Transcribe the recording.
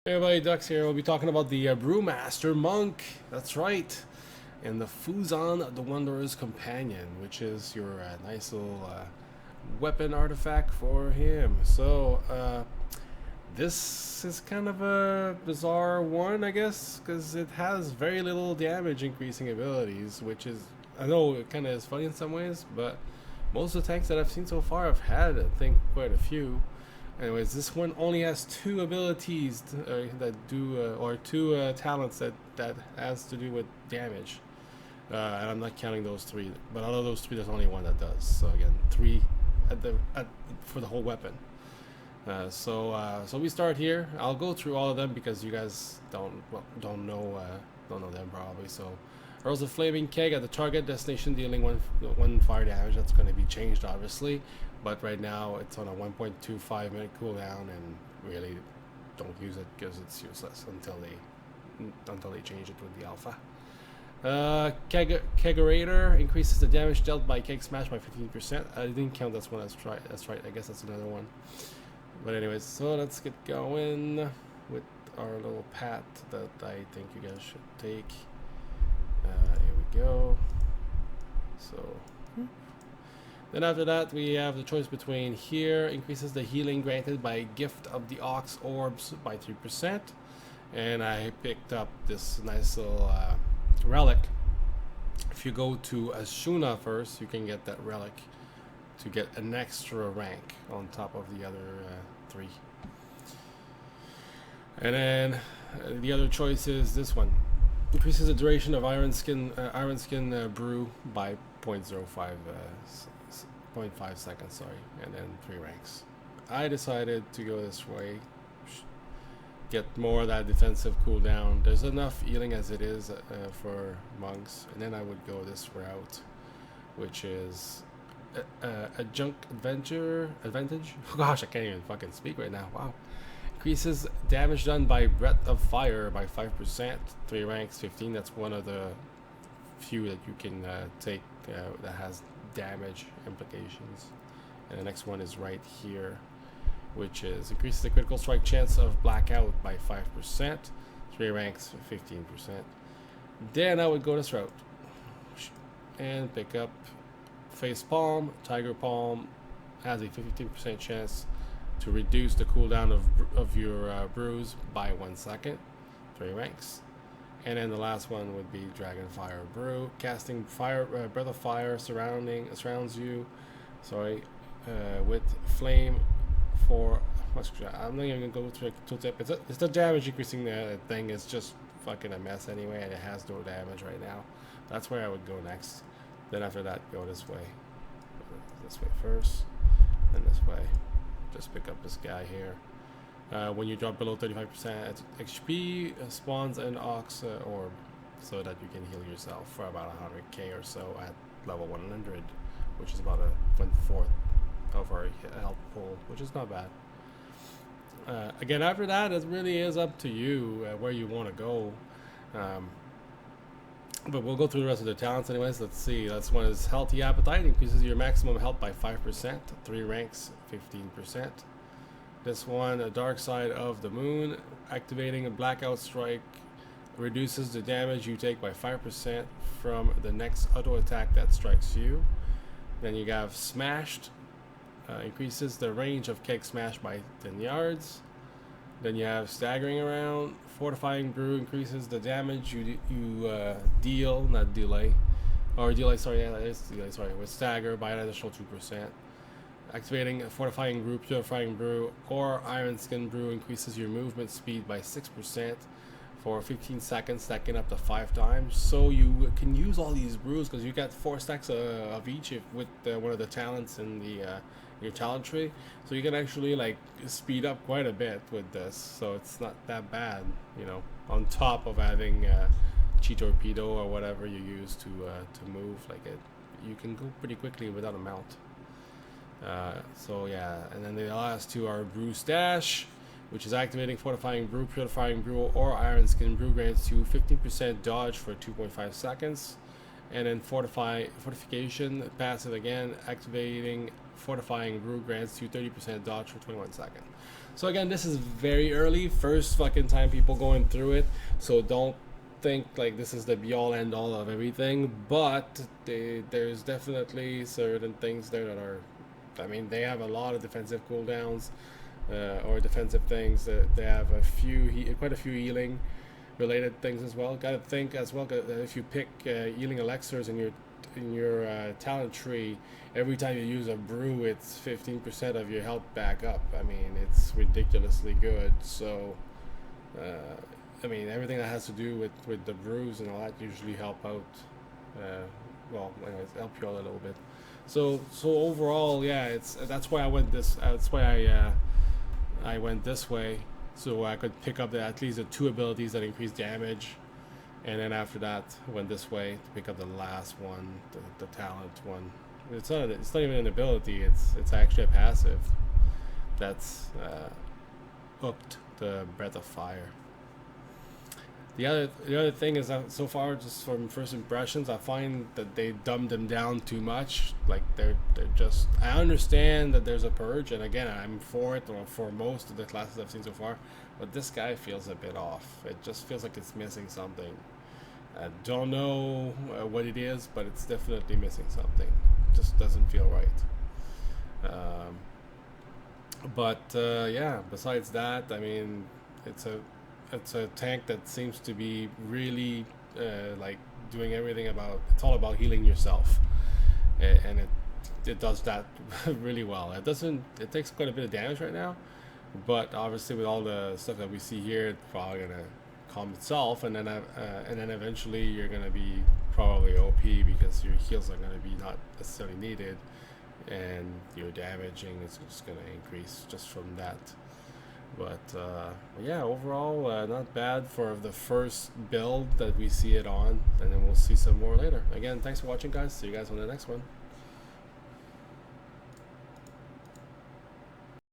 Hey everybody, Dux here. We'll be talking about the Brewmaster Monk. That's right. And the Fuzan the Wanderer's Companion, which is your nice little weapon artifact for him. So, this is kind of a bizarre one, I guess, because it has very little damage increasing abilities, which is, I know it kind of is funny in some ways, but most of the tanks that I've seen so far have had, I think, quite a few. Anyways, this one only has two abilities that do, or two talents that has to do with damage, and I'm not counting those three. But out of those three, there's only one that does. So again, three for the whole weapon. So we start here. I'll go through all of them because you guys don't know them probably. So hurls a flaming keg at the target destination, dealing one fire damage. That's going to be changed, obviously. But right now it's on a 1.25 minute cooldown, and really don't use it because it's useless until they change it with the alpha. Kegerator increases the damage dealt by keg smash by 15%. I didn't count this one. That's right. I guess that's another one. But anyways, so let's get going with our little path that I think you guys should take. Here we go. So. Then after that, we have the choice between here, increases the healing granted by Gift of the Ox Orbs by 3%. And I picked up this nice little relic. If you go to Ashuna first, you can get that relic to get an extra rank on top of the other three. And then the other choice is this one. Increases the duration of Iron Skin Brew by 0.5 seconds, and then 3 ranks. I decided to go this way, get more of that defensive cooldown. There's enough healing as it is for monks, and then I would go this route, which is adjunct advantage. Gosh, I can't even fucking speak right now. Wow. Increases damage done by breath of fire by 5%, 3 ranks, 15. That's one of the few that you can take that has damage implications. And the next one is right here, which is increases the critical strike chance of blackout by 5%, 3 ranks, 15%. Then I would go this route and pick up Face Palm. Tiger Palm has a 15% chance to reduce the cooldown of your brews by 1 second, 3 ranks. And then the last one would be Dragon Fire Brew, casting fire, breath of fire surrounds you. With flame for. I'm not even gonna go through a tooltip. It's the damage increasing thing is just fucking a mess anyway, and it has no damage right now. That's where I would go next. Then after that, go this way. This way first, then this way. Just pick up this guy here. When you drop below 35% HP, spawns an Ox Orb so that you can heal yourself for about 100k or so at level 100, which is about a 1/4 of our health pool, which is not bad. Again, after that, it really is up to you where you want to go. But we'll go through the rest of the talents anyways. Let's see. That's one is Healthy Appetite, increases your maximum health by 5%, 3 ranks, 15%. This one, a Dark Side of the Moon, activating a Blackout Strike, reduces the damage you take by 5% from the next auto attack that strikes you. Then you have Smashed, increases the range of keg smash by 10 yards. Then you have Staggering Around. Fortifying Brew increases the damage you deal, not delay, or delay. Sorry, yeah, that is delay. Sorry, with stagger by an additional 2%. Activating a Fortifying Brew, Purifying Brew, or Iron Skin Brew increases your movement speed by 6% for 15 seconds, stacking up to 5 times. So you can use all these brews because you got 4 stacks of each with one of the talents in the your talent tree. So you can actually like speed up quite a bit with this. So it's not that bad, you know. On top of having Chi Torpedo or whatever you use to move, like it, you can go pretty quickly without a mount. So yeah, and then the last two are Brew Stash, which is activating Fortifying Brew, Purifying Brew, or Iron Skin Brew grants you 15% dodge for 2.5 seconds. And then Fortification, passive again, activating Fortifying Brew grants you 30% dodge for 21 seconds. So again, this is very early, first fucking time people going through it. So don't think like this is the be all end all of everything. But there's definitely certain things there that are. I mean, they have a lot of defensive cooldowns or defensive things. They have quite a few healing related things as well. Got to think as well that if you pick healing elixirs in your talent tree, every time you use a brew, it's 15% of your health back up. I mean, it's ridiculously good. So, I mean, everything that has to do with the brews and all that usually help out. Well, anyways, help you out a little bit. So overall, yeah, that's why I went this. That's why I went this way, so I could pick up at least the 2 abilities that increase damage, and then after that went this way to pick up the last one, the talent one. It's not even an ability. It's actually a passive that's hooked the Breath of Fire. The other thing is that so far, just from first impressions, I find that they dumbed them down too much. Like they're just. I understand that there's a purge, and again, I'm for it, or for most of the classes I've seen so far. But this guy feels a bit off. It just feels like it's missing something. I don't know what it is, but it's definitely missing something. It just doesn't feel right. Yeah. Besides that, I mean, it's a tank that seems to be really like doing everything about. It's all about healing yourself, and it does that really well. It takes quite a bit of damage right now, but obviously with all the stuff that we see here, it's probably gonna calm itself, and then eventually you're gonna be probably OP because your heals are gonna be not necessarily needed, and your damaging is just gonna increase just from that. But yeah, overall, not bad for the first build that we see it on, and then we'll see some more later. Again, thanks for watching, guys. See you guys on the next one.